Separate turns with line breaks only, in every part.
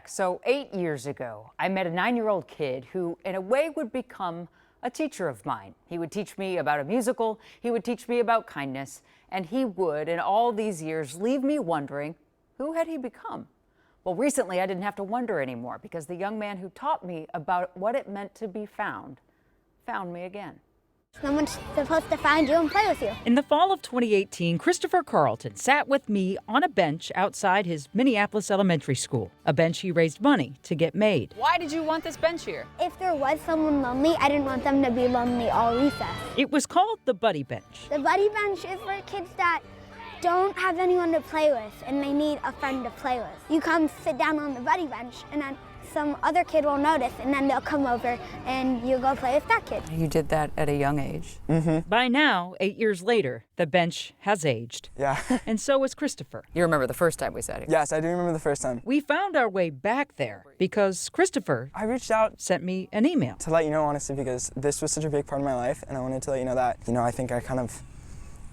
So 8 years ago, I met a 9-year-old kid who, in a way, would become a teacher of mine. He would teach me about a musical, he would teach me about kindness, and he would, in all these years, leave me wondering, who had he become? Well, recently I didn't have to wonder anymore because the young man who taught me about what it meant to be found me again.
Someone's supposed to find you and play with you.
In the fall of 2018, Christopher Carlton sat with me on a bench outside his Minneapolis elementary school, a bench he raised money to get made.
Why did you want this bench here?
If there was someone lonely, I didn't want them to be lonely all recess.
It was called the Buddy Bench.
The buddy bench is for kids that don't have anyone to play with and they need a friend to play with. You come sit down on the buddy bench and then some other kid will notice and then they'll come over and you go play with that kid.
You did that at a young age.
Mm-hmm.
By now, 8 years later, the bench has aged.
Yeah.
And so has Christopher.
You remember the first time we sat here?
Yes, I do remember the first time.
We found our way back there because Christopher
I reached out
sent me an email.
to let you know, honestly, because this was such a big part of my life, and I wanted to let you know that, I think I kind of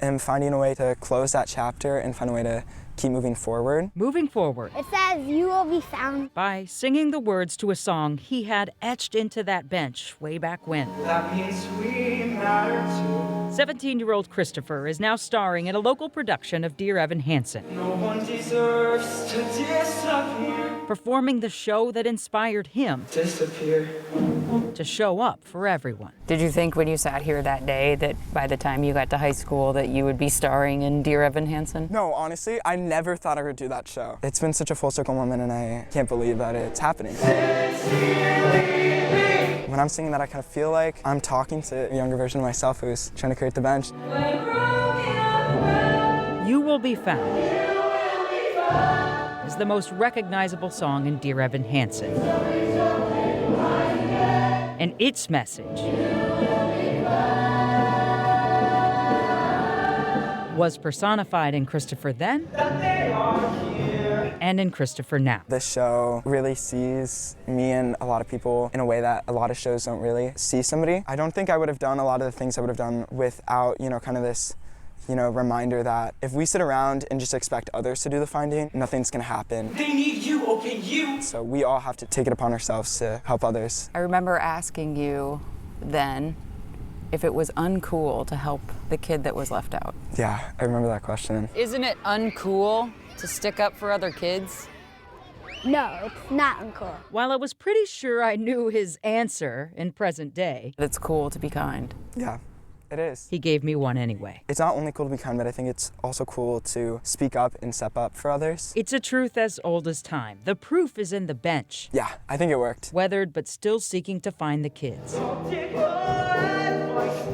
am finding a way to close that chapter and find a way to keep moving forward.
Moving forward.
It says, "You will be found."
By singing the words to a song he had etched into that bench way back when.
That means we matter too.
17-year-old Christopher is now starring in a local production of Dear Evan Hansen,
No one deserves to disappear.
performing the show that inspired him
Disappear.
to show up for everyone.
Did you think when you sat here that day that by the time you got to high school that you would be starring in Dear Evan Hansen?
No, honestly, I never thought I would do that show. It's been such a full circle moment, and I can't believe that it's happening. When I'm singing that, I kind of feel like I'm talking to a younger version of myself who's trying to create the bench.
You Will Be Found is the most recognizable song in Dear Evan Hansen. And its message was personified in Christopher then and in Christopher now.
This show really sees me and a lot of people in a way that a lot of shows don't really see somebody. I don't think I would have done a lot of the things I would have done without, kind of this, reminder that if we sit around and just expect others to do the finding, nothing's gonna happen.
They need you, okay, you.
So we all have to take it upon ourselves to help others.
I remember asking you then if it was uncool to help the kid that was left out.
Yeah, I remember that question.
Isn't it uncool to stick up for other kids?
No, it's not uncool.
While I was pretty sure I knew his answer in present day,
It's cool to be kind.
Yeah, it is.
he gave me one anyway.
It's not only cool to be kind, but I think it's also cool to speak up and step up for others.
It's a truth as old as time. The proof is in the bench.
Yeah, I think it worked.
Weathered but still seeking to find the kids.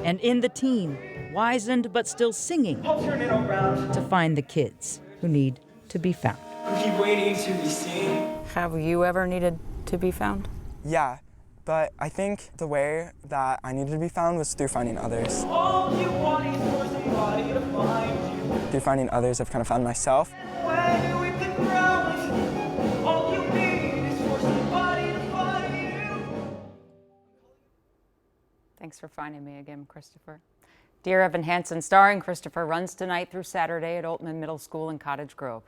And in the teen, wizened but still singing
I'll turn it around.
to find the kids who need to be found.
Keep waiting to be seen.
Have you ever needed to be found?
Yeah, but I think the way that I needed to be found was through finding others.
All you want is for somebody to find you.
Through finding others, I've kind of found myself.
When you're with the ground, all you need is for somebody to find you.
Thanks for finding me again, Christopher. Dear Evan Hansen, starring Christopher, runs tonight through Saturday at Oltman Middle School in Cottage Grove.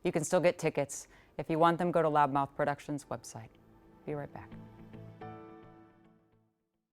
You can still get tickets. If you want them, go to Loudmouth Productions' website. Be right back.